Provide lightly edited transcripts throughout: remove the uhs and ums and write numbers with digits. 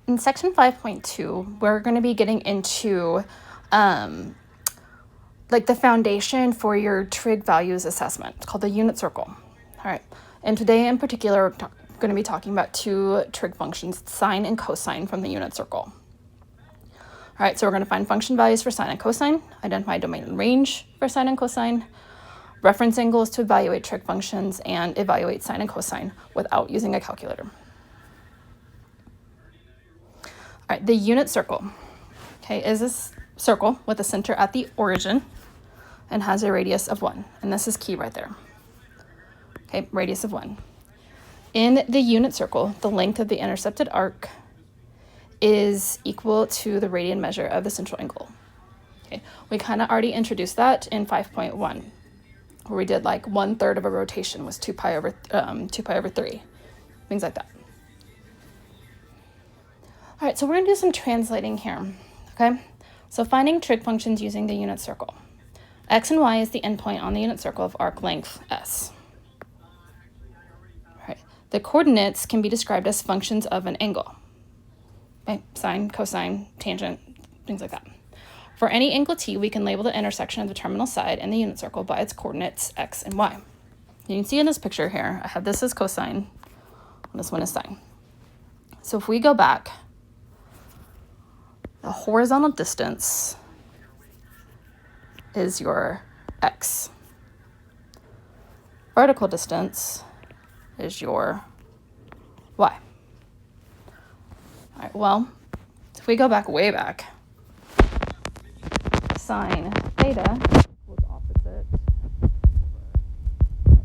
In section 5.2, we're going to be getting into like the foundation for your trig values assessment. It's called the unit circle. All right. And today in particular, we're going to be talking about two trig functions, sine and cosine, from the unit circle. All right, so we're going to find function values for sine and cosine, identify domain and range for sine and cosine, reference angles to evaluate trig functions, and evaluate sine and cosine without using a calculator. All right, the unit circle, okay, is this circle with a center at the origin and has a radius of 1. And this is key right there. Okay, radius of 1. In the unit circle, the length of the intercepted arc is equal to the radian measure of the central angle. Okay, we kind of already introduced that in 5.1, where we did like 1/3 of a rotation was 2 pi over 3, things like that. All right, so we're gonna do some translating here, okay? So finding trig functions using the unit circle. X and Y is the endpoint on the unit circle of arc length S. All right, the coordinates can be described as functions of an angle. Okay, sine, cosine, tangent, things like that. For any angle t, we can label the intersection of the terminal side and the unit circle by its coordinates x and y. You can see in this picture here, I have this as cosine, and this one is sine. So if we go back, the horizontal distance is your x. Vertical distance is your y. All right, well, if we go back way back, sine theta equals opposite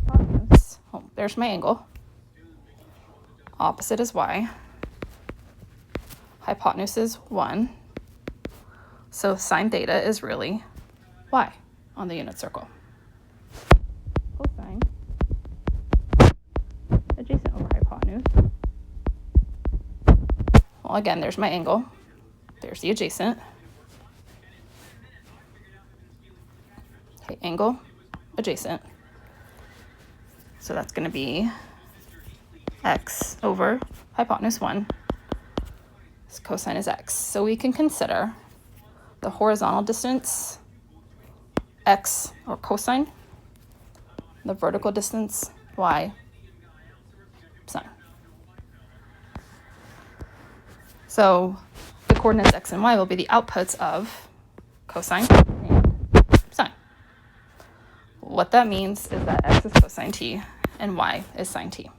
hypotenuse. Oh, there's my angle. Opposite is y. Hypotenuse is 1. So sine theta is really y on the unit circle. Cosine adjacent over hypotenuse. Well, again, there's my angle. There's the adjacent. Okay, angle, adjacent. So that's going to be x over hypotenuse 1. So cosine is x. So we can consider the horizontal distance x, or cosine, the vertical distance y, sine. So the coordinates x and y will be the outputs of cosine and sine. What that means is that x is cosine t and y is sine t.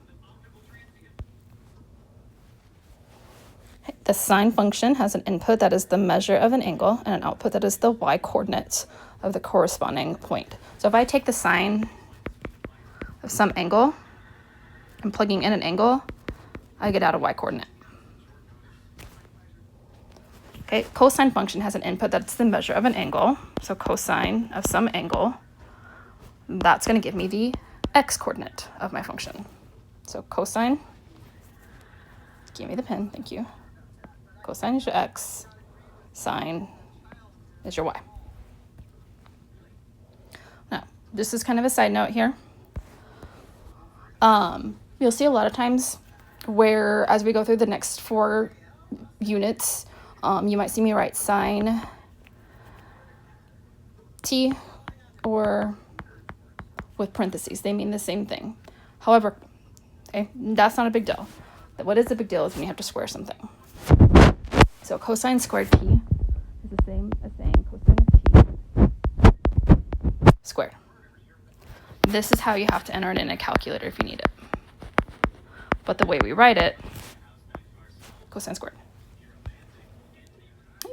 The sine function has an input that is the measure of an angle and an output that is the y coordinates of the corresponding point. So if I take the sine of some angle and plugging in an angle, I get out a y coordinate. Okay, cosine function has an input that's the measure of an angle. So cosine of some angle, that's going to give me the x coordinate of my function. So cosine, give me the pen, thank you. Cosine is your x, sine is your y. Now, this is kind of a side note here. You'll see a lot of times where, as we go through the next 4 units, you might see me write sine t or with parentheses. They mean the same thing. However, okay, that's not a big deal. What is a big deal is when you have to square something. So cosine squared t is the same as saying cosine of t squared. This is how you have to enter it in a calculator if you need it. But the way we write it, cosine squared.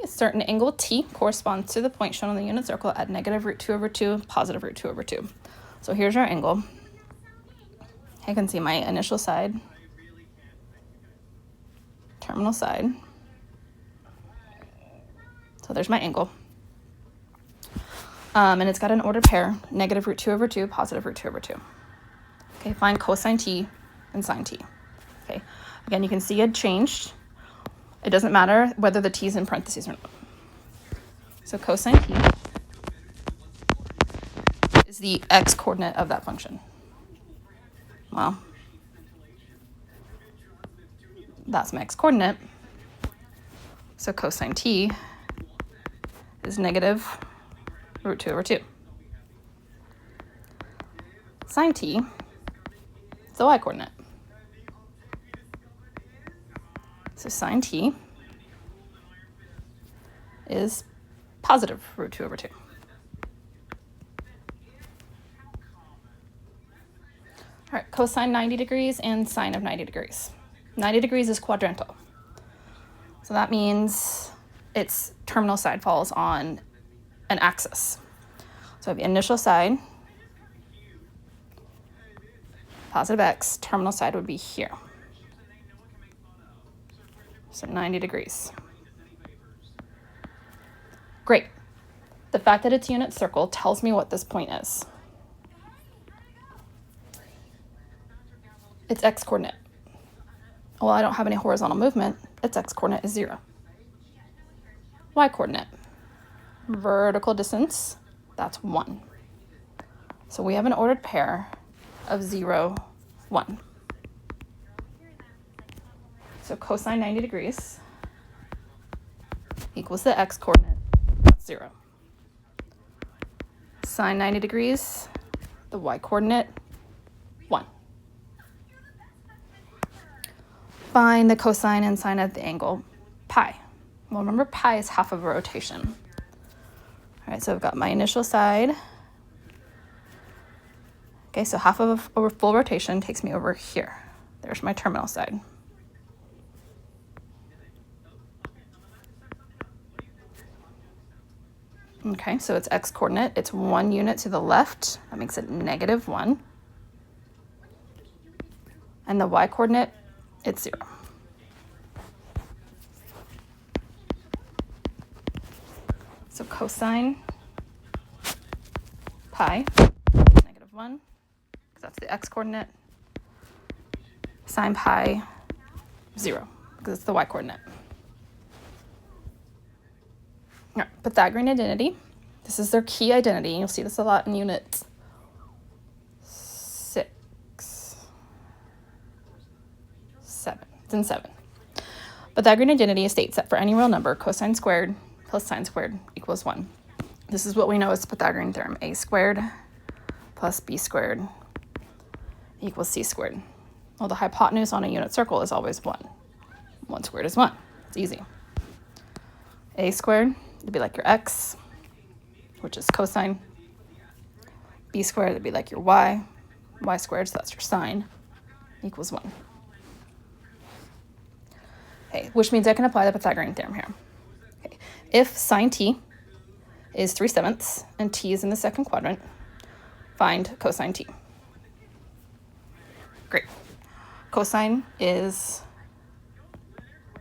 A certain angle t corresponds to the point shown on the unit circle at negative root 2 over 2, positive root 2 over 2. So here's our angle. I can see my initial side, terminal side. So there's my angle. And it's got an ordered pair, negative root 2 over 2, positive root 2 over 2. Okay, find cosine t and sine t. Okay, again, you can see it changed. It doesn't matter whether the t is in parentheses or not. So cosine t is the x coordinate of that function. Well, that's my x coordinate. So cosine t is negative root 2 over 2. Sine t is the y-coordinate. So sine t is positive root 2 over 2. All right, cosine 90 degrees and sine of 90 degrees. 90 degrees is quadrantal. So that means its terminal side falls on an axis. So I have the initial side, positive x, terminal side would be here. So 90 degrees. Great. The fact that it's unit circle tells me what this point is. Its x-coordinate. Well, I don't have any horizontal movement. Its x-coordinate is 0. Y-coordinate. Vertical distance, that's 1. So we have an ordered pair of 0, 1. So cosine 90 degrees equals the x-coordinate, that's 0. Sine 90 degrees, the y-coordinate, 1. Find the cosine and sine of the angle pi. Well, remember pi is half of a rotation. All right, so I've got my initial side. Okay, so half of a full rotation takes me over here. There's my terminal side. Okay, so it's x-coordinate. It's 1 unit to the left. That makes it negative 1. And the y-coordinate, it's 0. So cosine pi, negative 1, because that's the x-coordinate. Sine pi, 0, because it's the y-coordinate. All right, Pythagorean identity. This is their key identity. You'll see this a lot in unit 6, 7. It's in 7. Pythagorean identity states that for any real number, cosine squared plus sine squared equals 1. This is what we know as the Pythagorean theorem. A squared plus b squared equals c squared. Well, the hypotenuse on a unit circle is always 1. 1 squared is 1. It's easy. A squared would be like your x, which is cosine. B squared would be like your y. Y squared, so that's your sine, equals 1. Okay, which means I can apply the Pythagorean theorem here. Okay. If sine t is 3/7 and t is in the second quadrant, find cosine t. Great. Cosine is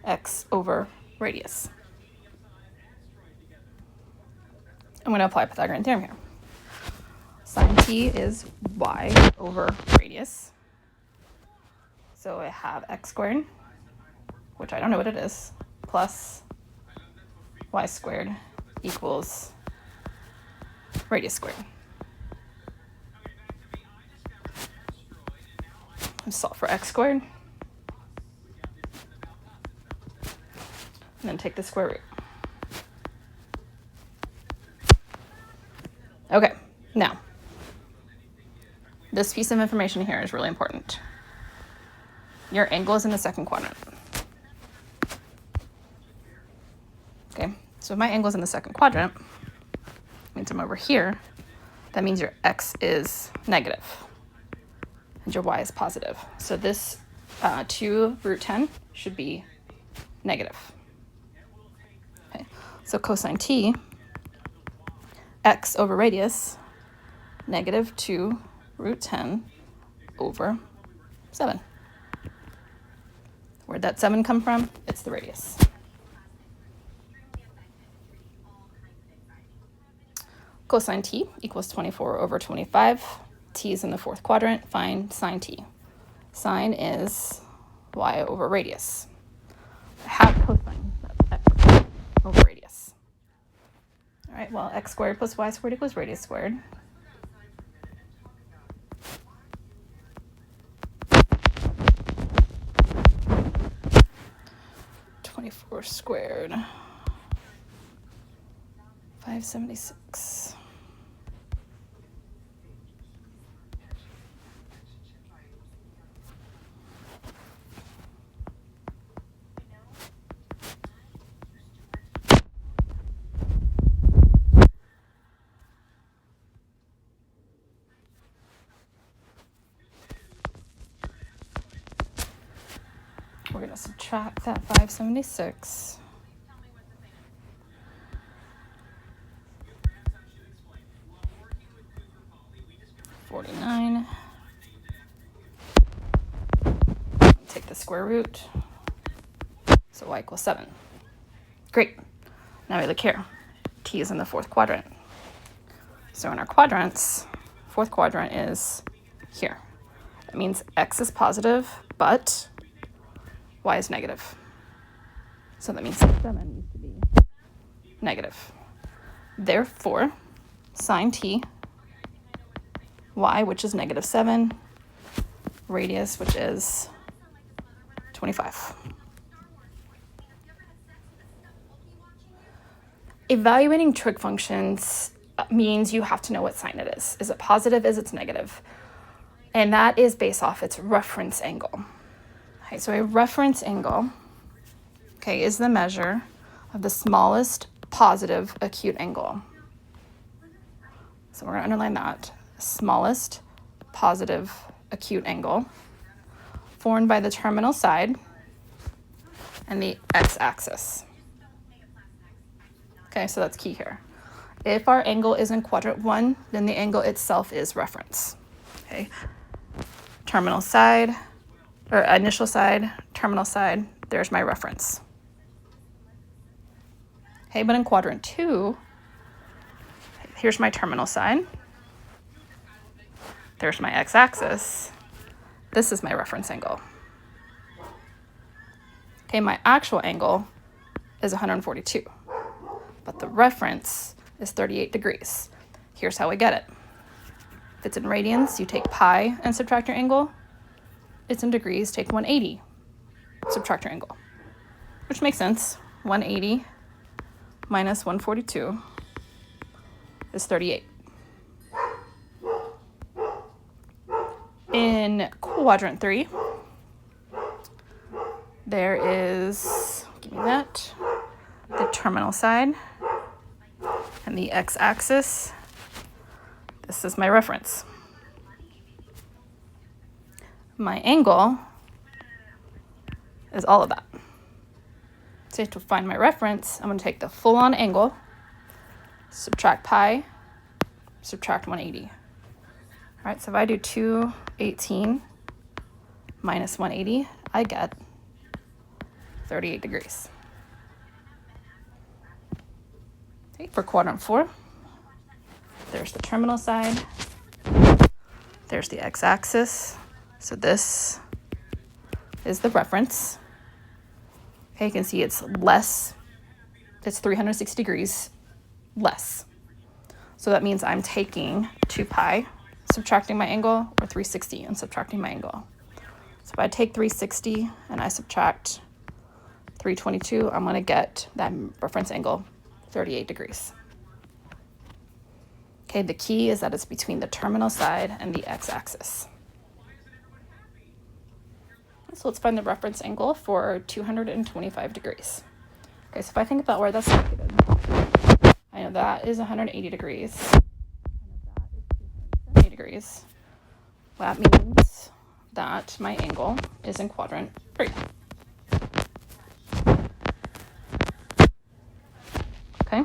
x over radius. I'm going to apply Pythagorean theorem here. Sine t is y over radius. So I have x squared, which I don't know what it is, plus y squared equals radius squared. Let's solve for x squared. And then take the square root. Okay, now, this piece of information here is really important. Your angle is in the second quadrant. Okay, so if my angle is in the second quadrant, means I'm over here, that means your x is negative and your y is positive. So this 2 root 10 should be negative. Okay, so cosine t, x over radius, negative 2 root 10 over 7. Where'd that 7 come from? It's the radius. Cosine t equals 24 over 25. T is in the fourth quadrant. Find sine t. Sine is y over radius. I have cosine, that's x over radius. All right, well, x squared plus y squared equals radius squared. 24 squared. 576. We're going to subtract that 576. $49. Take the square root. So y equals 7. Great. Now we look here. T is in the fourth quadrant. So in our quadrants, fourth quadrant is here. That means x is positive, but y is negative. So that means 7 needs to be negative. Therefore, sine t, y, which is -7, radius, which is 25. Evaluating trig functions means you have to know what sign it is. Is it positive? Is it negative? And that is based off its reference angle. Okay, so a reference angle, okay, is the measure of the smallest positive acute angle. So we're going to underline that. Smallest positive acute angle formed by the terminal side and the x-axis. Okay, so that's key here. If our angle is in quadrant 1, then the angle itself is reference. Okay, terminal side, or initial side, terminal side, there's my reference. Okay, but in quadrant 2, here's my terminal side. There's my x-axis. This is my reference angle. Okay, my actual angle is 142, but the reference is 38 degrees. Here's how we get it. If it's in radians, you take pi and subtract your angle. It's in degrees, take 180, subtract your angle, which makes sense. 180 minus 142 is 38. In quadrant 3, there is, give me that, the terminal side and the x-axis. This is my reference. My angle is all of that. So to find my reference, I'm going to take the full-on angle, subtract pi, subtract 180. All right, so if I do 218 minus 180, I get 38 degrees. Okay, for quadrant 4, there's the terminal side, there's the x-axis, so this is the reference. Okay, you can see it's less, it's 360 degrees less. So that means I'm taking 2 pi, subtracting my angle, or 360 and subtracting my angle. So if I take 360 and I subtract 322, I'm going to get that reference angle 38 degrees. Okay, the key is that it's between the terminal side and the x-axis. So let's find the reference angle for 225 degrees. Okay, so if I think about where that's located, I know that is 180 degrees. I know that is 270 degrees. That means that my angle is in quadrant 3. Okay,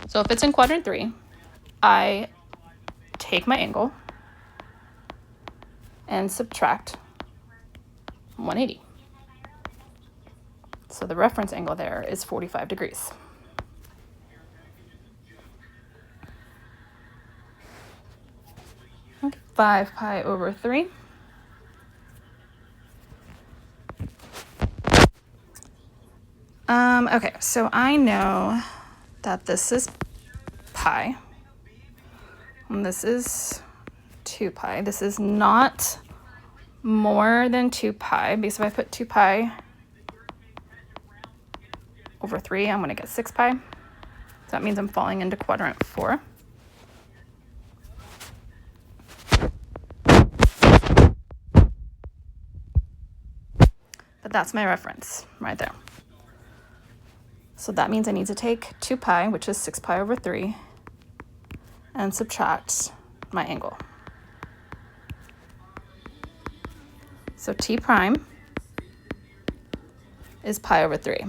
so if it's in quadrant 3, I take my angle and subtract 180. So the reference angle there is 45 degrees. Okay, 5 pi over 3. Okay, so I know that this is pi, and this is 2 pi. This is not more than 2 pi, because if I put 2 pi over 3, I'm going to get 6 pi. So that means I'm falling into quadrant 4. But that's my reference right there. So that means I need to take 2 pi, which is 6 pi over 3, and subtract my angle. So t prime is pi over 3.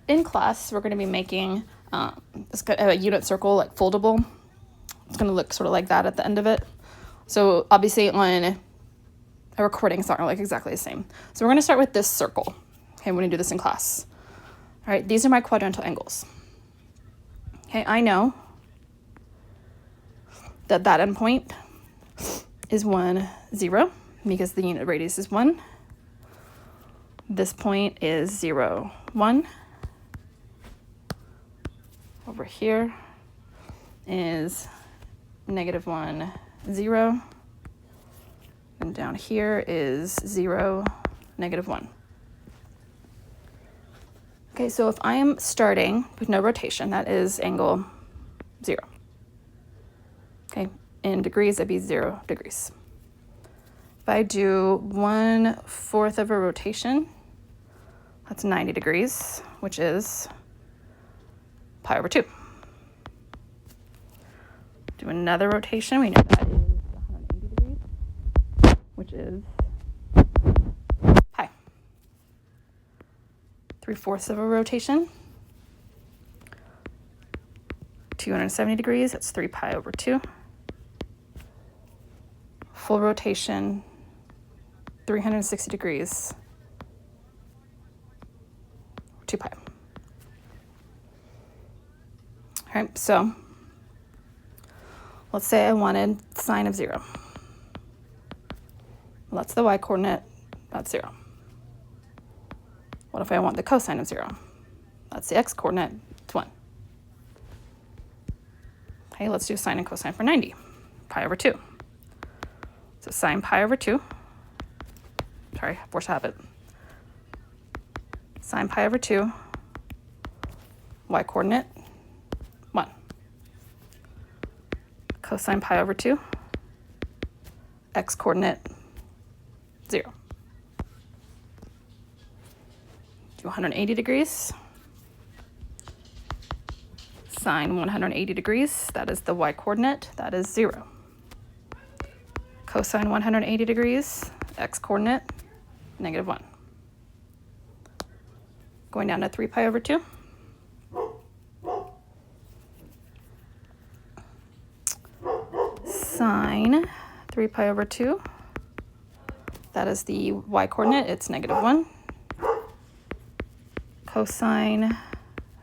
In class, we're going to be making a unit circle, like foldable. It's going to look sort of like that at the end of it. So obviously on a recording, it's not going to look exactly the same. So we're going to start with this circle. Okay, we're going to do this in class. All right, these are my quadrantal angles. Okay, I know that that endpoint is 1, 0, because the unit radius is 1. This point is 0, 1. Over here is -1, 0. And down here is 0, -1. Okay, so if I am starting with no rotation, that is angle 0. Okay, in degrees, that'd be 0 degrees. If I do 1/4 of a rotation, that's 90 degrees, which is pi over 2. Do another rotation, we know that is 180 degrees, which is pi. 3/4 of a rotation, 270 degrees, that's 3 pi over 2. Full rotation, 360 degrees, 2 pi. All right, so let's say I wanted sine of 0. Well, that's the y-coordinate, that's 0. What if I want the cosine of 0? That's the x-coordinate, it's 1. Okay, let's do sine and cosine for 90, pi over 2. So sine pi over 2, sorry, force habit. Sine pi over 2, y-coordinate, 1. Cosine pi over 2, x-coordinate, 0. Do 180 degrees. Sine 180 degrees, that is the y-coordinate, that is 0. Cosine 180 degrees, x-coordinate, -1. Going down to 3 pi over 2. Sine 3 pi over 2, that is the y-coordinate, it's -1. Cosine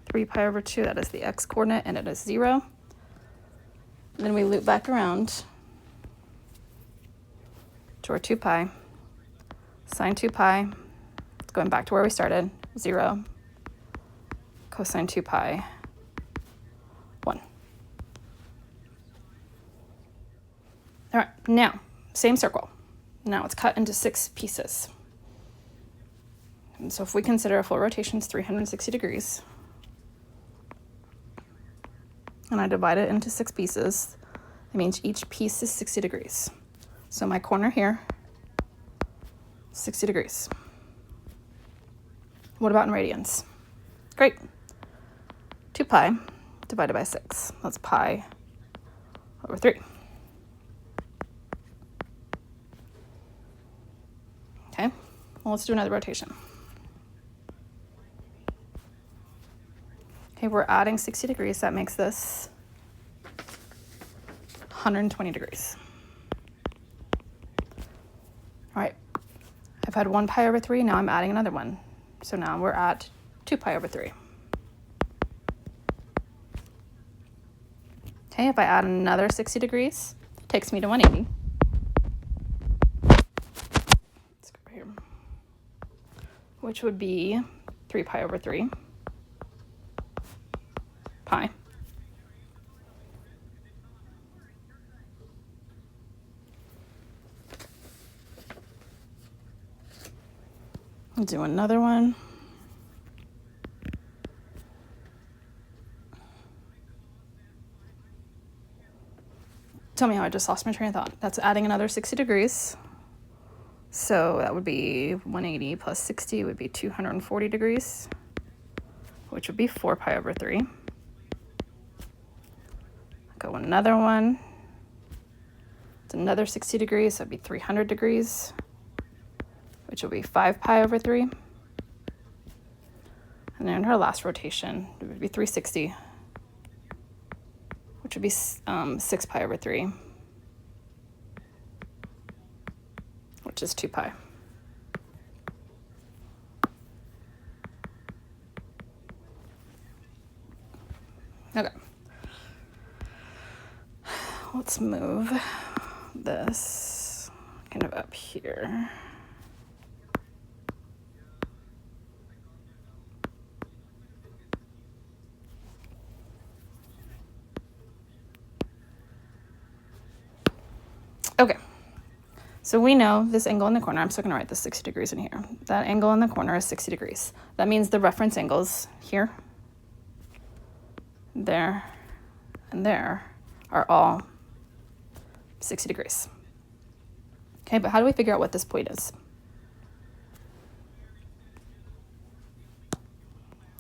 3 pi over 2, that is the x-coordinate, and it is 0. And then we loop back around to our 2 pi. Sine 2 pi, going back to where we started, 0. Cosine 2 pi, 1. All right, now, same circle. Now it's cut into 6 pieces. And so if we consider a full rotation is 360 degrees, and I divide it into 6 pieces, it means each piece is 60 degrees. So my corner here, 60 degrees. What about in radians? Great. 2 pi divided by 6. That's pi over 3. Okay, well, let's do another rotation. Okay, we're adding 60 degrees. That makes this 120 degrees. All right, I've had 1 pi over 3. Now I'm adding another one. So now we're at 2 pi over 3. Okay, if I add another 60 degrees, it takes me to 180. Let's go over here. Which would be 3 pi over 3. Pi. I'll do another one. Tell me how I just lost my train of thought. That's adding another 60 degrees. So that would be 180 plus 60 would be 240 degrees, which would be 4 pi over 3. Go another one. It's another 60 degrees, so it'd be 300 degrees, which will be 5 pi over 3. And then her last rotation, it would be 360, which would be 6 pi over 3, which is 2 pi. Okay. Let's move this kind of up here. Okay, so we know this angle in the corner, I'm still going to write this 60 degrees in here. That angle in the corner is 60 degrees. That means the reference angles here, there, and there are all 60 degrees. Okay, but how do we figure out what this point is?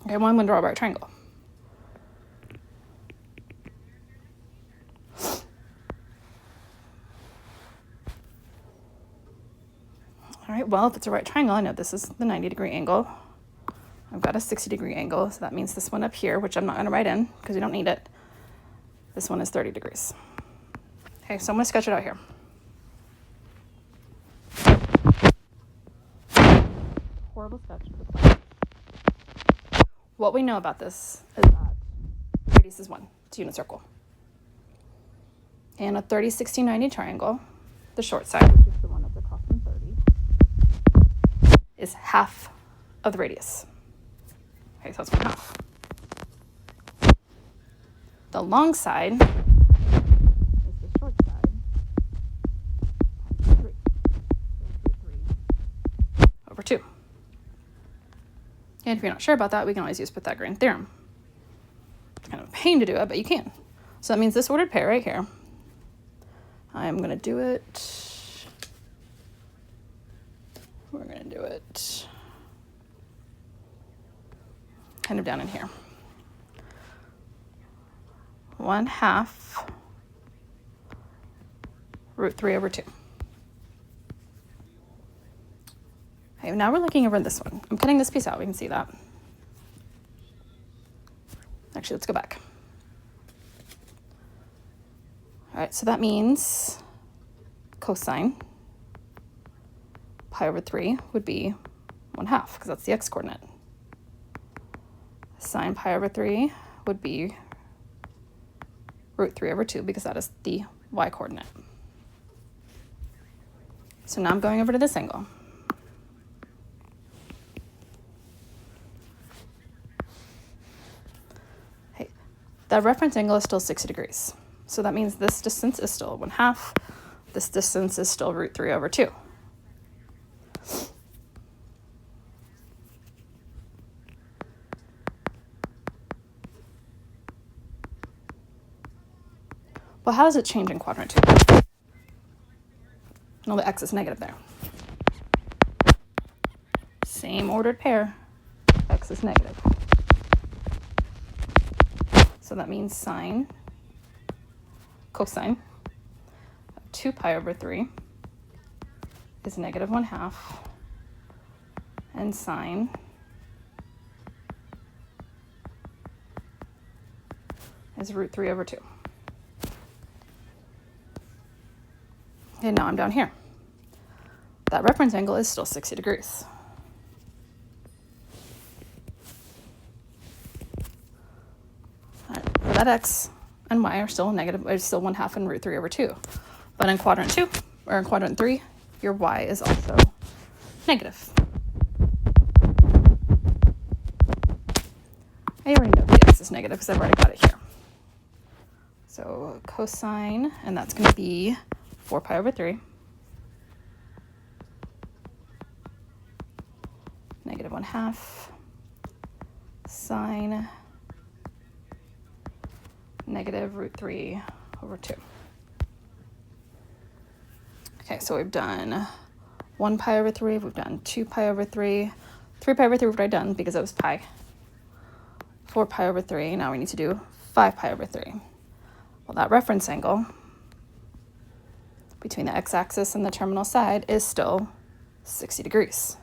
Okay, well, I'm going to draw a right triangle. All right, well, if it's a right triangle, I know this is the 90-degree angle. I've got a 60-degree angle, so that means this one up here, which I'm not going to write in because we don't need it. This one is 30 degrees. Okay, so I'm going to sketch it out here. Horrible sketch. What we know about this is that the radius is 1. It's a unit circle. And a 30, 60, 90 triangle, the short side, which is the one that's across from 30, is half of the radius. Okay, so it's 1/2. The long side is the short side times 3. So 3 over 2. And if you're not sure about that, we can always use Pythagorean theorem. It's kind of a pain to do it, but you can. So that means this ordered pair right here. I'm going to do it. We're going to do it kind of down in here. 1/2 root 3 over 2. Okay, now we're looking over this one. I'm cutting this piece out. We can see that. Actually, let's go back. All right, so that means cosine pi over 3 would be 1/2 because that's the x-coordinate. Sine pi over 3 would be root 3 over 2 because that is the y-coordinate. So now I'm going over to this angle. Hey, that reference angle is still 60 degrees. So that means this distance is still 1/2. This distance is still root 3 over 2. Well, how does it change in quadrant 2? Well, the x is negative there. Same ordered pair, x is negative. So that means cosine of 2 pi over 3 is negative 1/2, and sine is root 3 over 2. And now I'm down here. That reference angle is still 60 degrees. All right, so that x and y are still negative, it's still 1/2 and root 3 over 2. But in quadrant 2, or in quadrant 3, your y is also negative. I already know the x is negative because I've already got it here. So cosine, and that's going to be 4 pi over 3 negative 1/2 sine negative root 3 over 2. Okay, so we've done 1 pi over 3, we've done 2 pi over 3, 3 pi over 3 we've already done because it was pi, 4 pi over 3, now we need to do 5 pi over 3. Well, that reference angle between the x-axis and the terminal side is still 60 degrees.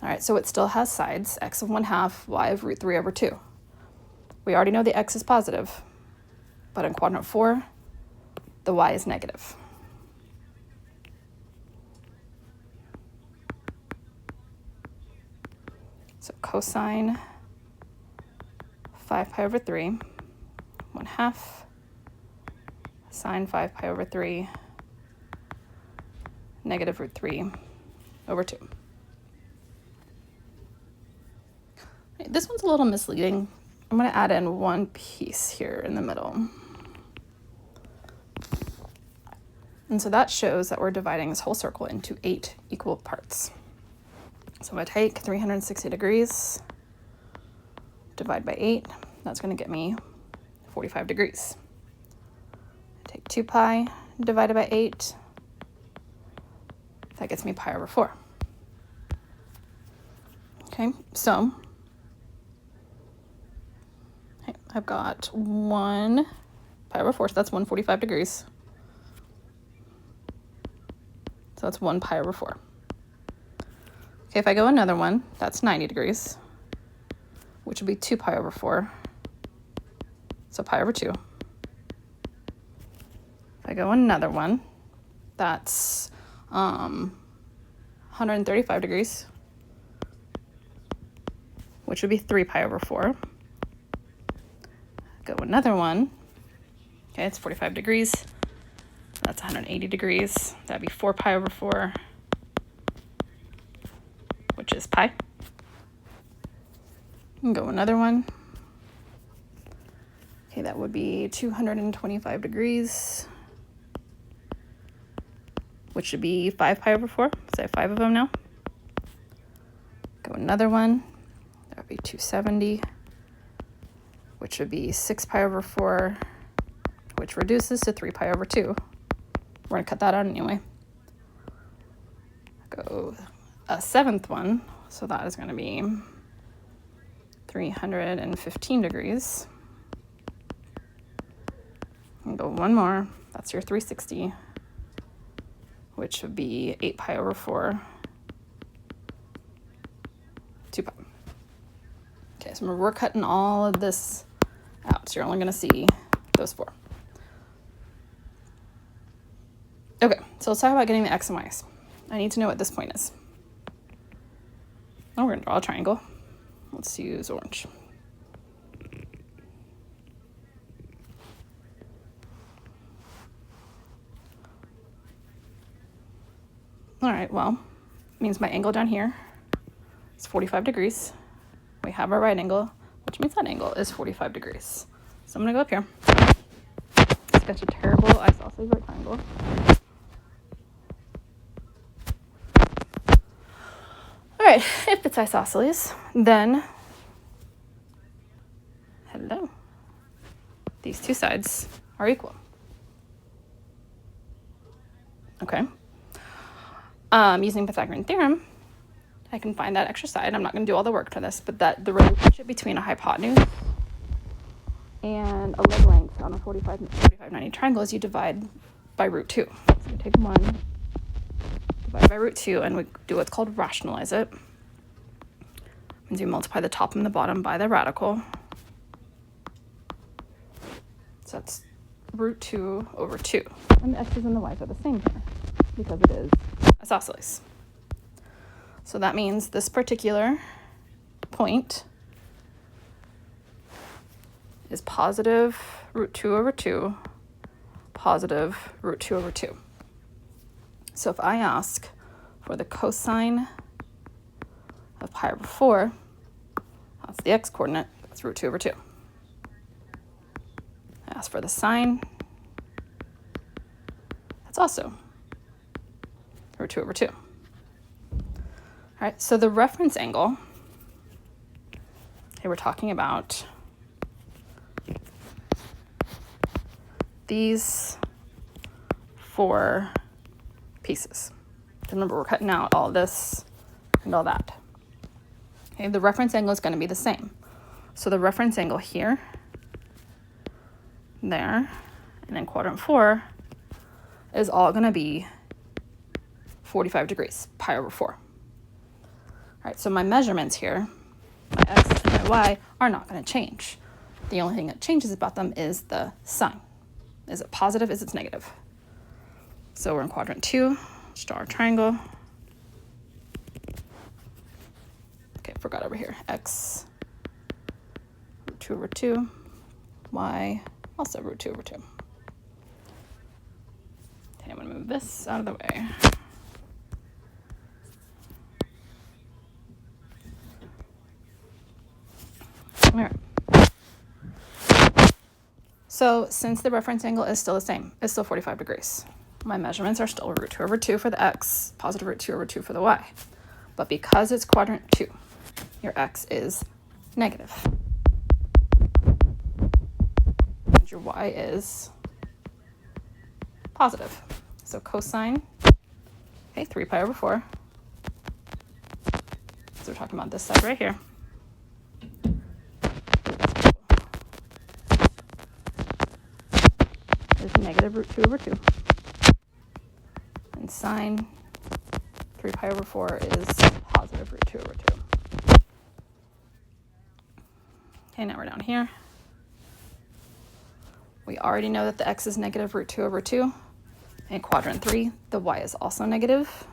All right, so it still has sides, x of 1/2, y of root 3 over 2. We already know the x is positive, but in quadrant 4, the y is negative. So cosine 5 pi over 3, 1/2 sine 5 pi over 3, negative root 3 over 2. This one's a little misleading. I'm going to add in one piece here in the middle. And so that shows that we're dividing this whole circle into 8 equal parts. So if I take 360 degrees, divide by 8, that's going to get me 45 degrees. Take 2 pi divided by 8, that gets me pi over 4. Okay, so I've got 1 pi over 4, so that's 145 degrees. So that's 1 pi over 4. Okay, if I go another one, that's 90 degrees, which would be 2 pi over 4. So pi over 2. If I go another one, that's 135 degrees, which would be 3 pi over 4. Go another one. Okay, it's 45 degrees. That's 180 degrees. That'd be 4 pi over 4, which is pi. And go another one. Okay, that would be 225 degrees, which should be 5 pi over 4. So I have 5 of them now. Go another one. That would be 270, which would be 6 pi over 4, which reduces to 3 pi over 2. We're going to cut that out anyway. Go a 7th one, so that is going to be 315 degrees. And go one more, that's your 360, which would be 8 pi over 4, 2 pi. Okay, so we're cutting all of this out, so you're only going to see those 4. Okay, so let's talk about getting the x and y's. I need to know what this point is. Oh, we're going to draw a triangle. Let's use orange. All right, well, it means my angle down here is 45 degrees. We have our right angle, which means that angle is 45 degrees. So I'm going to go up here, sketch a terrible isosceles rectangle. All right, if it's isosceles, then, hello, these two sides are equal. Okay. Using Pythagorean theorem, I can find that extra side. I'm not going to do all the work for this, but that the relationship between a hypotenuse and a leg length on a 45-90 triangle is you divide by root 2. So we take 1, divide by root 2, and we do what's called rationalize it. Means you multiply the top and the bottom by the radical. So that's root 2 over 2. And the x's and the y's are the same here because it is isosceles. So that means this particular point is positive root 2 over 2, positive root 2 over 2. So if I ask for the cosine of pi over 4, that's the x-coordinate, that's root 2 over 2. I ask for the sine, that's also root 2 over 2. All right, so the reference angle, okay, we're talking about these 4 pieces. Remember, we're cutting out all this and all that. Okay, the reference angle is going to be the same. So the reference angle here, there, and then quadrant 4 is all going to be 45 degrees, pi over 4. All right, so my measurements here, my x and my y, are not going to change. The only thing that changes about them is the sign. Is it positive? Is it negative? So we're in quadrant 2. Let's draw our triangle. Okay, forgot over here. X, root 2 over 2. Y, also root 2 over 2. Okay, I'm going to move this out of the way. All right. So since the reference angle is still the same, it's still 45 degrees. My measurements are still root 2 over 2 for the x, positive root 2 over 2 for the y. But because it's quadrant 2, your x is negative. And your y is positive. So cosine, okay, 3 pi over 4. So we're talking about this side right here. Is negative root 2 over 2. And sine 3 pi over 4 is positive root 2 over 2. Okay, now we're down here. We already know that the x is negative root 2 over 2. In quadrant 3, the y is also negative.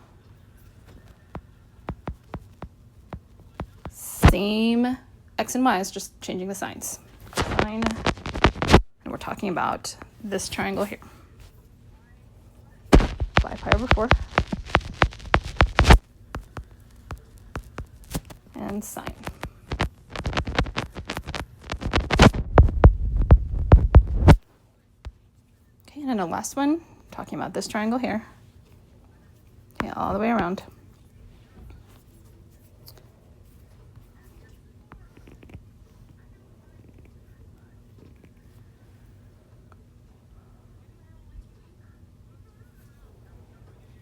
Same x and y, is just changing the signs. Sine, and we're talking about this triangle here. 5 pi over 4. And sine. Okay, and then the last one, talking about this triangle here. Okay, all the way around.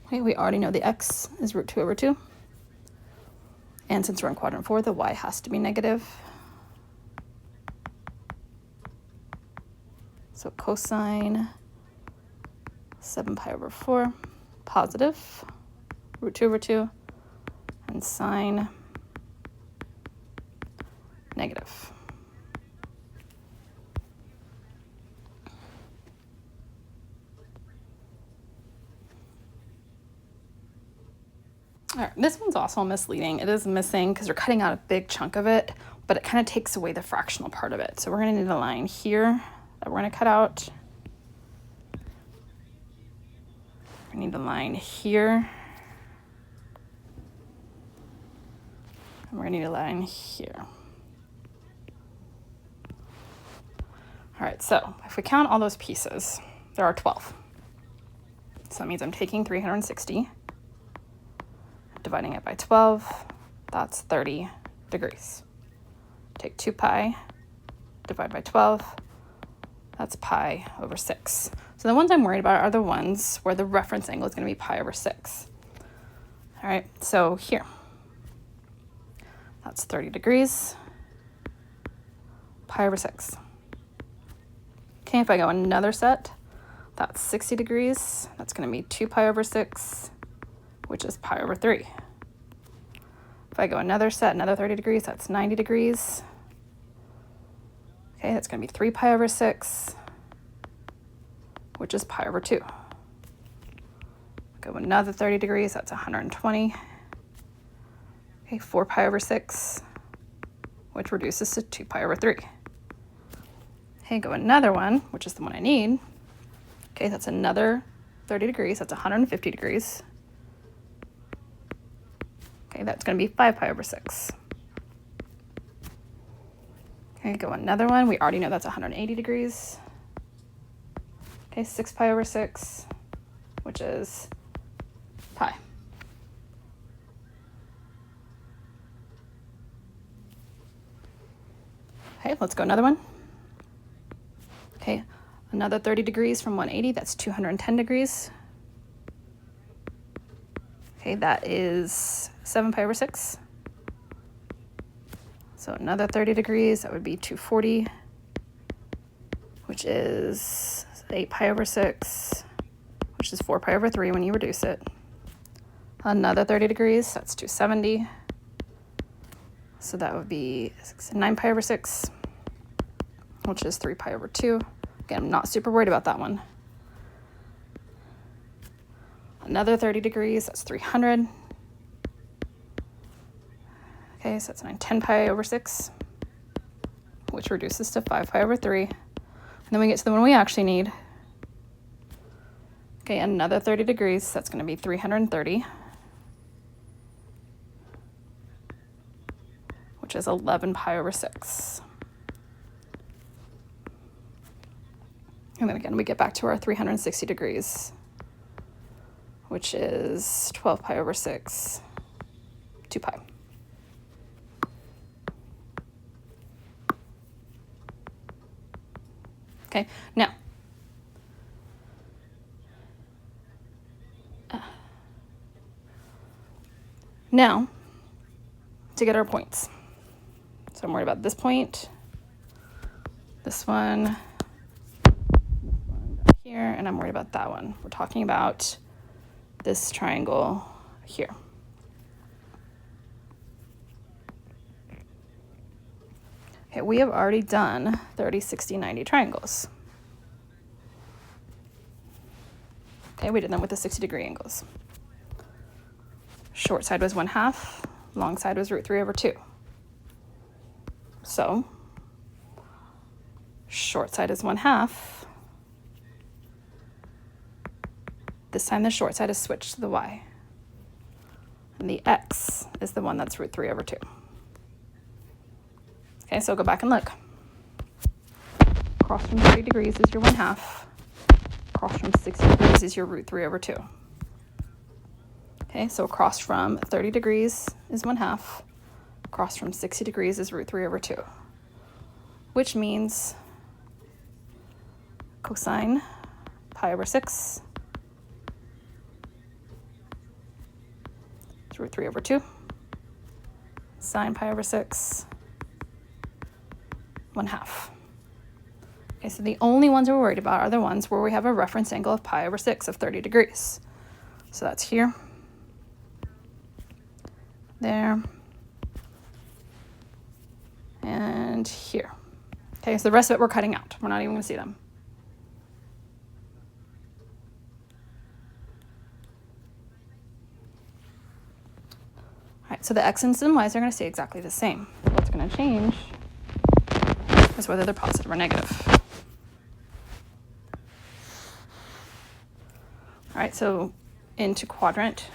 Okay, we already know the x is root 2 over 2. And since we're in quadrant 4, the y has to be negative. So cosine 7 pi over 4, positive root 2 over 2, and sine negative. All right, this one's also misleading. It is missing because we're cutting out a big chunk of it, but it kind of takes away the fractional part of it. So we're going to need a line here that we're going to cut out. We need a line here. And we're going to need a line here. All right, so if we count all those pieces, there are 12. So that means I'm taking 360, dividing it by 12, that's 30 degrees. Take 2 pi, divide by 12, that's pi over 6. So the ones I'm worried about are the ones where the reference angle is going to be pi over 6. All right, so here, that's 30 degrees, pi over 6. Okay, if I go another set, that's 60 degrees. That's going to be 2 pi over 6, which is pi over 3. If I go another set, another 30 degrees, that's 90 degrees. Okay, that's going to be 3 pi over 6, which is pi over 2. Go another 30 degrees, that's 120. Okay, 4 pi over 6, which reduces to 2 pi over 3. Okay, go another one, which is the one I need. Okay, that's another 30 degrees, that's 150 degrees. Okay, that's going to be 5 pi over 6. Okay, go another one. We already know that's 180 degrees. Okay, 6 pi over 6, which is pi. Okay, let's go another one. Okay, another 30 degrees from 180, that's 210 degrees. Okay, that is 7 pi over 6. So another 30 degrees, that would be 240, which is 8 pi over 6, which is 4 pi over 3 when you reduce it. Another 30 degrees, that's 270. So that would be 9 pi over 6, which is 3 pi over 2. Again, I'm not super worried about that one. Another 30 degrees, that's 300. Okay, so that's 10 pi over 6, which reduces to 5 pi over 3. And then we get to the one we actually need. Okay, another 30 degrees, that's going to be 330, which is 11 pi over 6. And then again, we get back to our 360 degrees, which is 12 pi over 6, 2 pi. Okay, now to get our points. So I'm worried about this point, this one down here, and I'm worried about that one. We're talking about this triangle here. Okay, we have already done 30, 60, 90 triangles. Okay, we did them with the 60-degree angles. Short side was 1/2, long side was √3/2. So short side is 1/2. This time the short side is switched to the y. And the x is the one that's √3/2. Okay, so go back and look. Across from 30 degrees is your 1/2. Across from 60 degrees is your √3/2. Okay, so across from 30 degrees is 1/2. Across from 60 degrees is √3/2, which means cosine pi over 6 is √3/2. Sine pi over 6, 1/2. Okay, so the only ones we're worried about are the ones where we have a reference angle of pi over 6 of 30 degrees. So that's here, there, and here. Okay, so the rest of it we're cutting out. We're not even going to see them. All right, so the x's and y's are going to stay exactly the same. What's going to change is whether they're positive or negative. All right, so into quadrant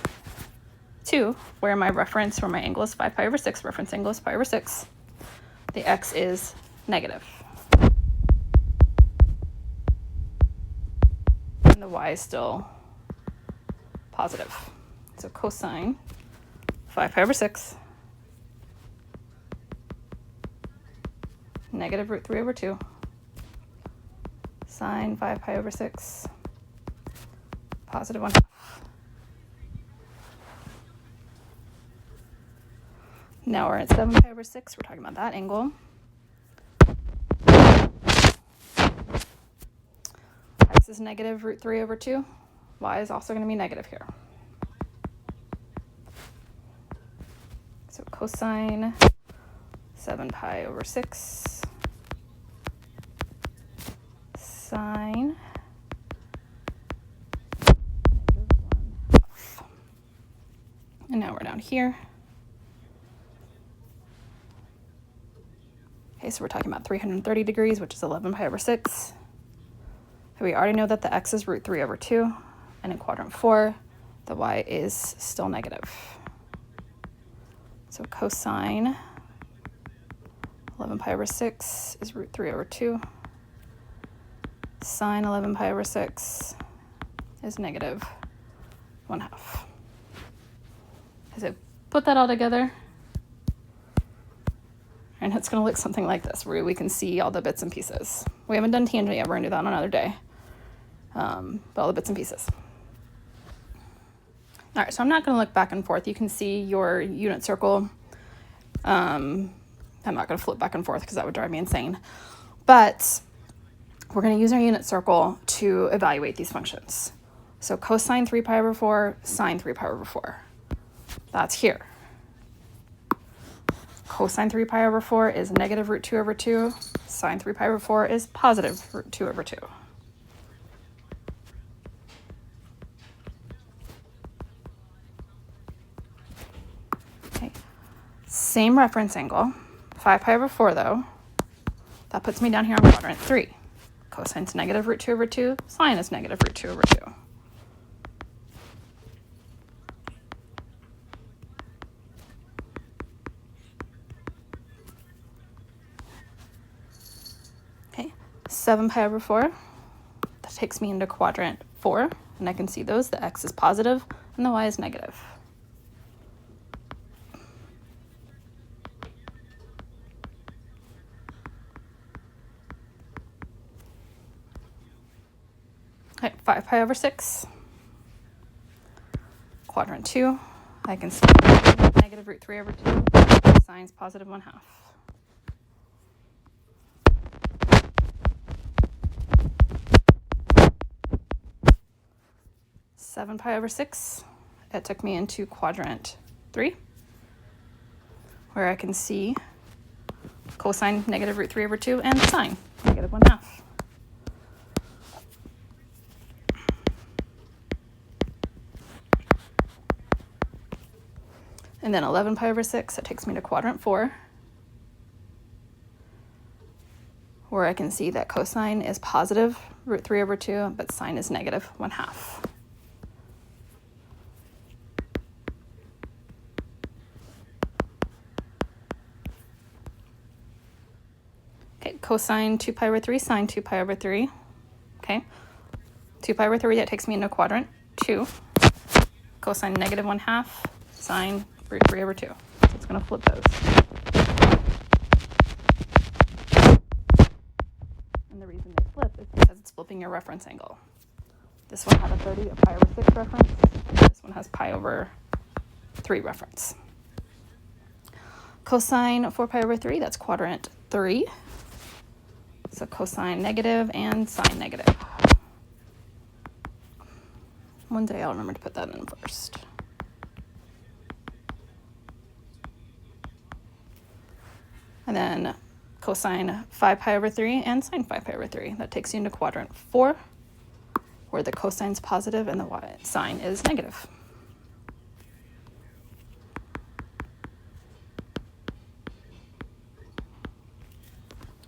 2, where my angle is 5 pi over 6, reference angle is pi over 6, the x is negative. And the y is still positive. So cosine 5 pi over 6, negative √3/2, sine 5 pi over 6, positive 1/2. Now we're at 7 pi over 6. We're talking about that angle. X is negative √3/2. Y is also going to be negative here. So cosine 7 pi over 6, sine -1/2. And now we're down here. Okay, so we're talking about 330 degrees, which is 11 pi over 6. We already know that the x is √3/2, and in quadrant 4, the y is still negative. So cosine 11 pi over 6 is √3/2. Sine 11 pi over 6 is negative 1/2. So put that all together. And it's going to look something like this, where we can see all the bits and pieces. We haven't done tangent yet. We're going to do that on another day. But all the bits and pieces. All right, so I'm not going to look back and forth. You can see your unit circle. I'm not going to flip back and forth because that would drive me insane. But we're going to use our unit circle to evaluate these functions. So cosine 3 pi over 4, sine 3 pi over 4. That's here. Cosine 3 pi over 4 is negative root 2 over 2. Sine 3 pi over 4 is positive root 2 over 2. Okay. Same reference angle. 5 pi over 4, though. That puts me down here on quadrant 3. Cosine's negative root 2 over 2. Sine is negative root 2 over 2. Okay, 7 pi over 4. That takes me into quadrant 4. And I can see those. The x is positive and the y is negative. Okay, 5 pi over 6. Quadrant 2. I can see negative root 3 over 2. Sine's positive 1/2. 7 pi over 6. It took me into quadrant 3, where I can see cosine negative root 3 over 2 and sine negative 1/2. And then 11 pi over 6, it takes me to quadrant 4, where I can see that cosine is positive root 3 over 2, but sine is negative 1/2. Okay, cosine 2 pi over 3, sine 2 pi over 3. Okay, 2 pi over 3, that takes me into quadrant 2. Cosine negative 1/2, sine root 3 over 2. So it's going to flip those. And the reason they flip is because it's flipping your reference angle. This one had a 30, a pi over 6 reference. This one has pi over 3 reference. Cosine 4 pi over 3, that's quadrant 3. So cosine negative and sine negative. One day I'll remember to put that in first. And then cosine 5 pi over 3 and sine 5 pi over 3. That takes you into quadrant 4, where the cosine's positive and the sine is negative.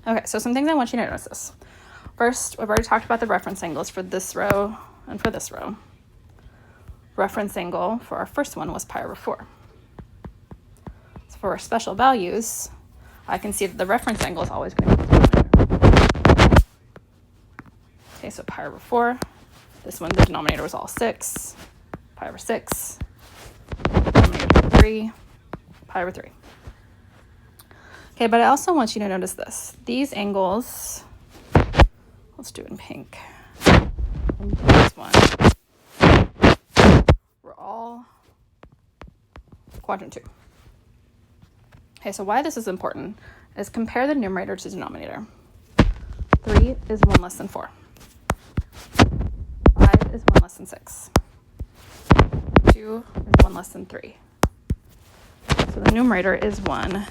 Okay, so some things I want you to notice this. First, we've already talked about the reference angles for this row and for this row. Reference angle for our first one was pi over 4. So for our special values, I can see that the reference angle is always going to be the denominator. Okay, so pi over 4. This one, the denominator was all 6. Pi over 6. Denominator 3. Pi over 3. Okay, but I also want you to notice this. These angles, let's do it in pink. And this one, we're all quadrant 2. Okay, so why this is important is compare the numerator to denominator. 3 is 1 less than 4. 5 is 1 less than 6. 2 is 1 less than 3. So the numerator is 1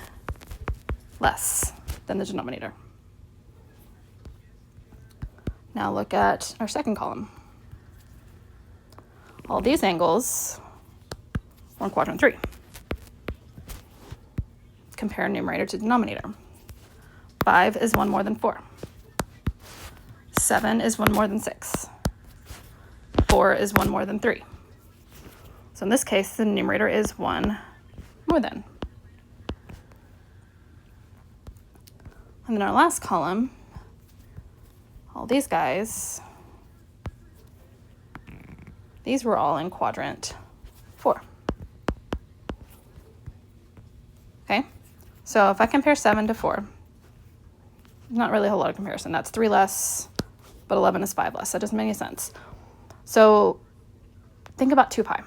less than the denominator. Now look at our second column. All these angles are in quadrant 3. Compare numerator to denominator. 5 is 1 more than 4. 7 is 1 more than 6. 4 is 1 more than 3. So in this case, the numerator is 1 more than. And then our last column, all these guys, these were all in quadrant 4. Okay? So if I compare 7 to 4, not really a whole lot of comparison. That's 3 less, but 11 is 5 less. That doesn't make any sense. So think about 2 pi.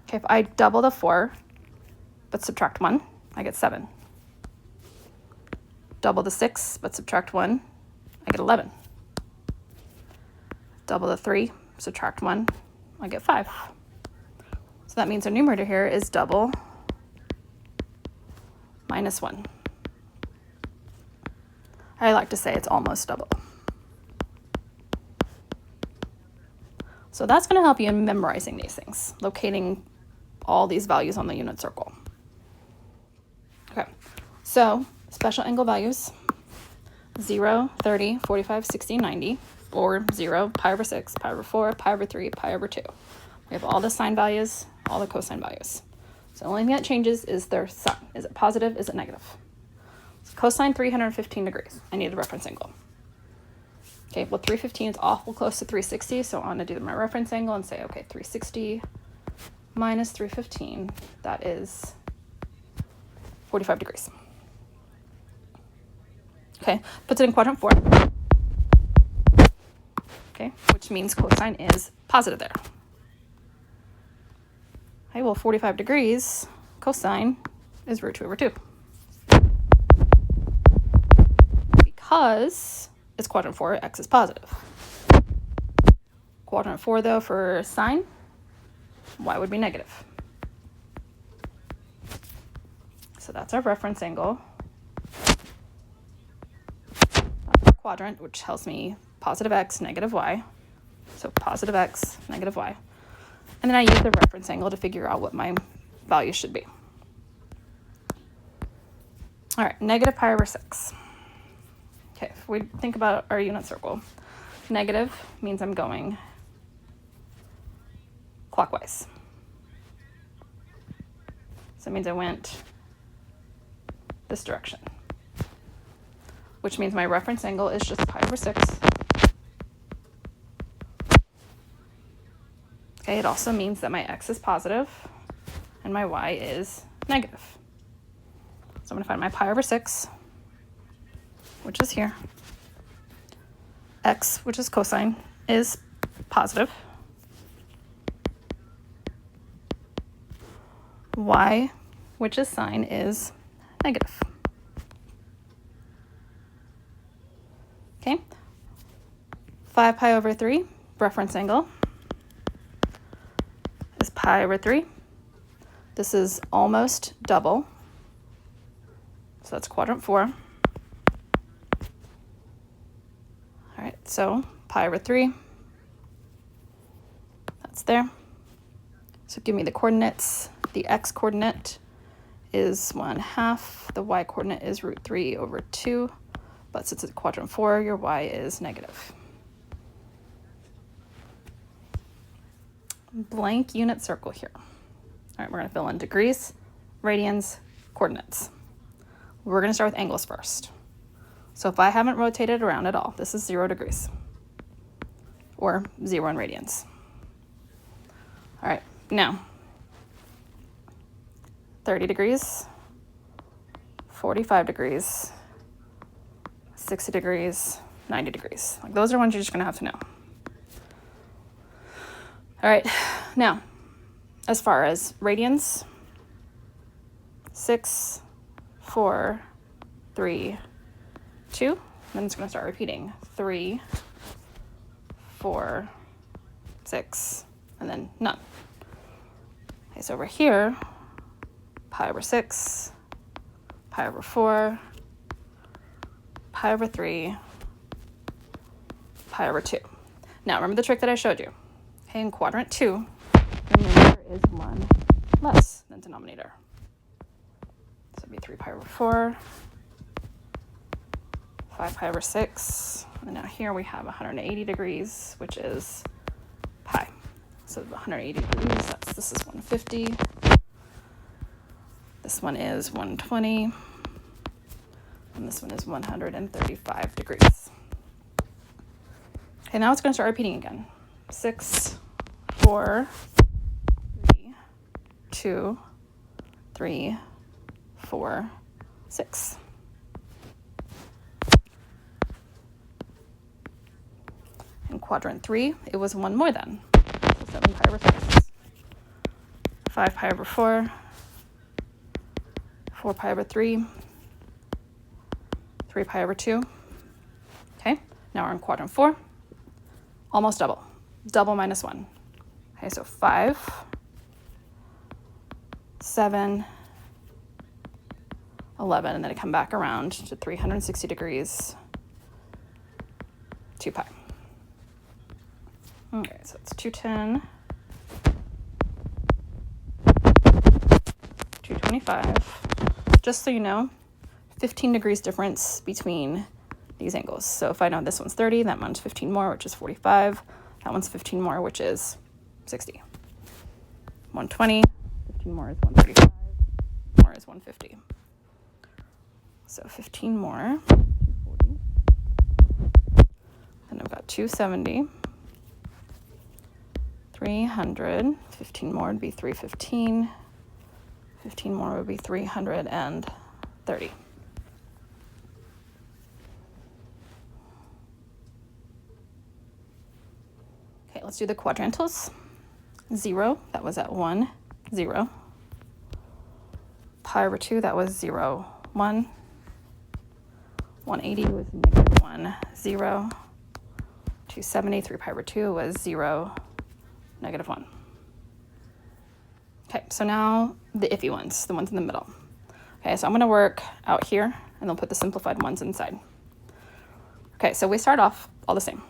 Okay, if I double the 4, but subtract 1, I get 7. Double the 6, but subtract 1, I get 11. Double the 3, subtract 1, I get 5. So that means our numerator here is double minus 1. I like to say it's almost double. So that's going to help you in memorizing these things, locating all these values on the unit circle. Okay, so special angle values, 0, 30, 45, 60, 90, or 0, pi over 6, pi over 4, pi over 3, pi over 2. We have all the sine values, all the cosine values. So the only thing that changes is their sign. Is it positive? Is it negative? So cosine 315 degrees. I need a reference angle. Okay, well, 315 is awful close to 360, so I'm going to do my reference angle and say, okay, 360 minus 315, that is 45 degrees. Okay, puts it in quadrant 4. Okay, which means cosine is positive there. Okay, well, 45 degrees, cosine is root 2 over 2. Because it's quadrant 4, x is positive. Quadrant 4, though, for sine, y would be negative. So that's our reference angle. That's our quadrant, which tells me positive x, negative y. So positive x, negative y. And then I use the reference angle to figure out what my value should be. All right, negative pi over 6. Okay, if we think about our unit circle, negative means I'm going clockwise. So it means I went this direction, which means my reference angle is just pi over 6. Okay, it also means that my x is positive and my y is negative. So I'm going to find my pi over 6, which is here. X, which is cosine, is positive. Y, which is sine, is negative. Okay. 5 pi over 3, reference angle, is pi over 3. This is almost double. So that's quadrant 4. All right, so pi over 3, that's there. So give me the coordinates. The x coordinate is 1/2. The y coordinate is root 3 over 2. But since it's quadrant 4, your y is negative. Blank unit circle here. All right, we're going to fill in degrees, radians, coordinates. We're going to start with angles first. So if I haven't rotated around at all, this is 0 degrees, or 0 in radians. All right, now 30 degrees, 45 degrees, 60 degrees, 90 degrees. Like, those are ones you're just going to have to know. All right, now, as far as radians, 6, 4, 3, 2. Then it's going to start repeating. 3, 4, 6, and then none. Okay, so over here, pi over 6, pi over 4, pi over 3, pi over 2. Now, remember the trick that I showed you. Okay, in quadrant 2, the numerator is 1 less than denominator. So it'd be 3 pi over 4, 5 pi over 6, and now here we have 180 degrees, which is pi. So 180 degrees, this is 150. This one is 120. And this one is 135 degrees. Okay, now it's going to start repeating again. 6, 4, 3, 2, 3, 4, 6. In quadrant 3, it was 1 more than. So 7 pi over 6. 5 pi over 4. 4 pi over 3. 3 pi over 2. Okay, now we're in quadrant 4. Almost double. Double minus 1. Okay, so 5, 7, 11, and then I come back around to 360 degrees, 2 pi. Okay, so it's 210, 225. Just so you know, 15 degrees difference between these angles. So if I know this one's 30, that one's 15 more, which is 45. That one's 15 more, which is 60. 120, 15 more is 135, more is 150. So 15 more, 240. Then I've got 270, 300, 15 more would be 315, 15 more would be 330. Okay, let's do the quadrantals. 0, that was at 1, 0. Pi over 2, that was 0, 1. 180 was negative 1, 0. 270, 3 pi over 2 was 0, negative 1. Okay, so now the iffy ones, the ones in the middle. Okay, so I'm going to work out here, and then put the simplified ones inside. Okay, so we start off all the same.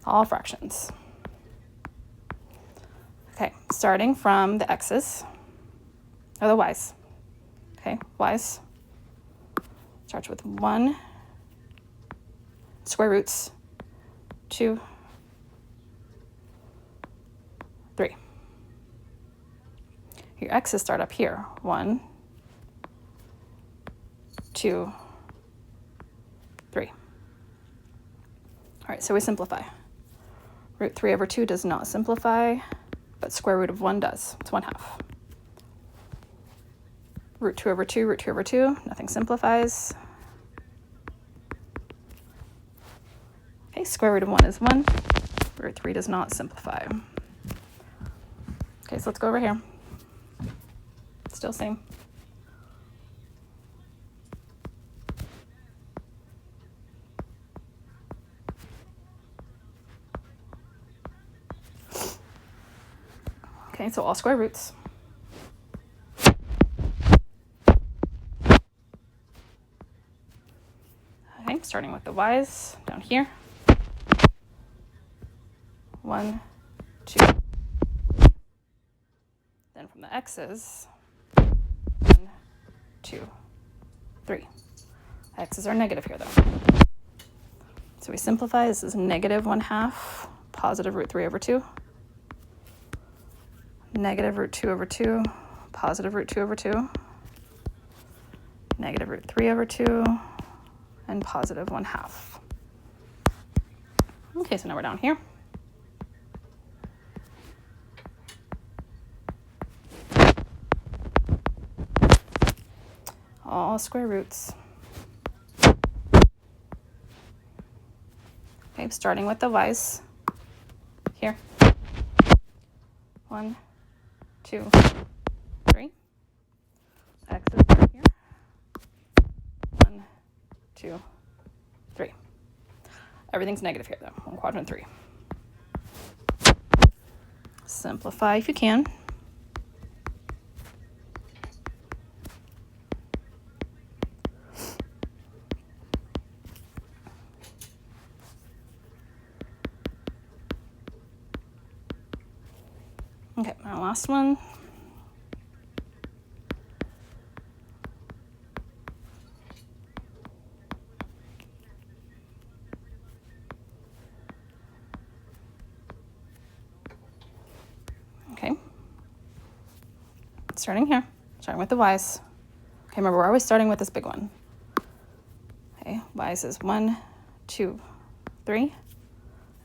All fractions. Okay, starting from the x's, or the y's. Okay, y's starts with 1, square roots, 2, 3. Your x's start up here, 1, 2, 3. All right, so we simplify. Root 3 over 2 does not simplify, but square root of 1 does. It's 1/2. Root 2 over 2, root 2 over 2, nothing simplifies. Okay, square root of 1 is 1. Root 3 does not simplify. Okay, so let's go over here. Still same. Okay, so all square roots. Okay, starting with the y's down here. 1, 2. Then from the x's, 1, 2, 3. X's are negative here though. So we simplify. This is negative 1/2, positive root 3 over 2. Negative root 2 over 2, positive root 2 over 2, negative root 3 over 2, and positive 1/2. Okay, so now we're down here. All square roots. Okay, starting with the y's here. 1, 2, 3. X's are here. 1, 2, 3. Everything's negative here though, on quadrant 3. Simplify if you can. Okay, our last one. Okay. Starting here, starting with the y's. Okay, remember we're always starting with this big one. Okay, y's is 1, 2, 3.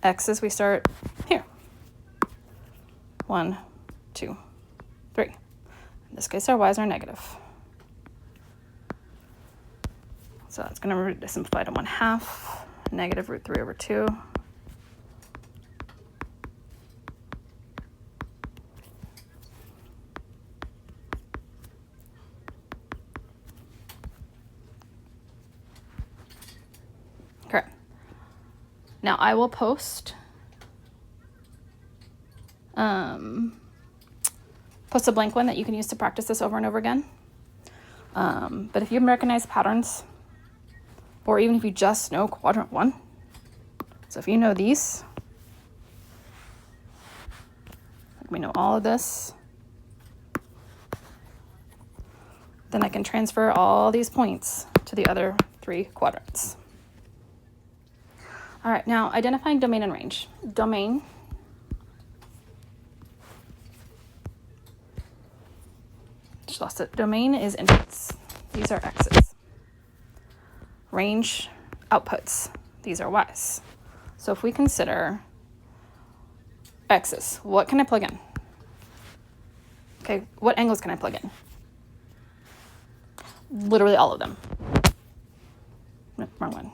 X's we start here. 1, 2, 3. In this case, our y's are negative. So that's going to simplify to 1/2, negative root 3 over 2. Correct. Now I will post a blank one that you can use to practice this over and over again. But if you recognize patterns, or even if you just know quadrant 1, so if you know these, we know all of this, then I can transfer all these points to the other 3 quadrants. All right, now identifying domain and range. Domain Domain is inputs. These are x's. Range, outputs. These are y's. So if we consider x's, what can I plug in? Okay, what angles can I plug in? Literally all of them. No, wrong one.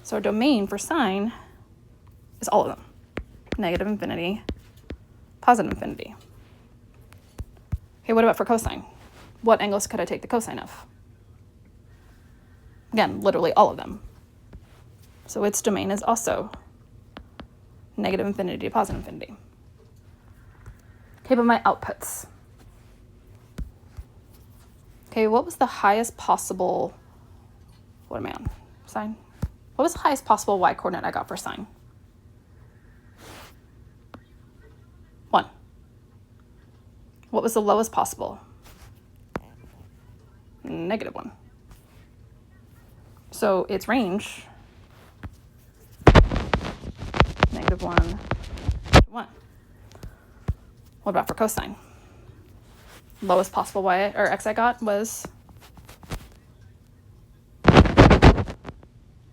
So our domain for sine is all of them. Negative infinity, positive infinity. Okay, what about for cosine? What angles could I take the cosine of? Again, literally all of them. So its domain is also negative infinity to positive infinity. Okay, but my outputs. Okay, what was the highest possible, what am I on? Sine? What was the highest possible y coordinate I got for sine? 1. What was the lowest possible? Negative 1. So its range, negative 1 to 1. What about for cosine? Lowest possible y or x I got was,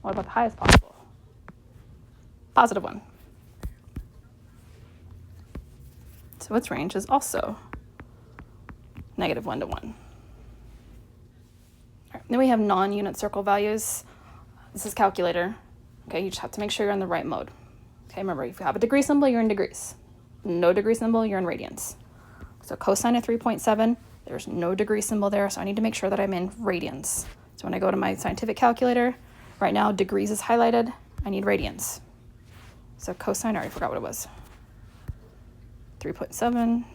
what about the highest possible? Positive 1. So its range is also negative 1 to 1. All right, then we have non-unit circle values. This is calculator. Okay, you just have to make sure you're in the right mode. Okay, remember, if you have a degree symbol, you're in degrees. No degree symbol, you're in radians. So cosine of 3.7, there's no degree symbol there, so I need to make sure that I'm in radians. So when I go to my scientific calculator, right now degrees is highlighted, I need radians. So cosine, I already forgot what it was. 3.7.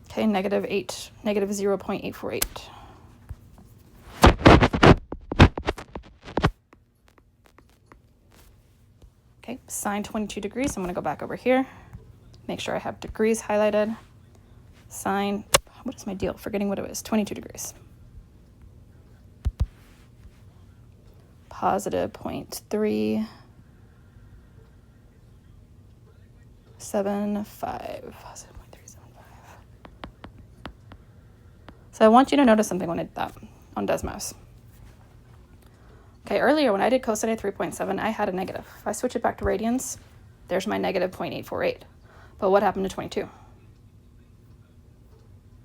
Okay, negative 0.848. Okay, sine 22 degrees. I'm going to go back over here. Make sure I have degrees highlighted. Sine, what is my deal? Forgetting what it was. 22 degrees. Positive 0.375. Positive 0.375. So I want you to notice something when I did that on Desmos. Okay, earlier when I did cosine of 3.7, I had a negative. If I switch it back to radians, there's my negative 0.848. But what happened to 22?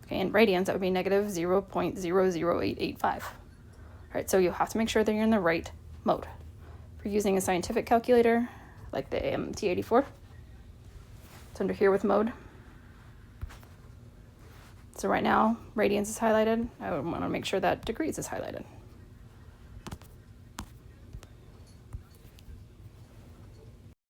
Okay, in radians, that would be negative 0.00885. All right, so you have to make sure that you're in the right mode. If you're using a scientific calculator, like the AMT84, it's under here with mode. So right now, radians is highlighted. I want to make sure that degrees is highlighted.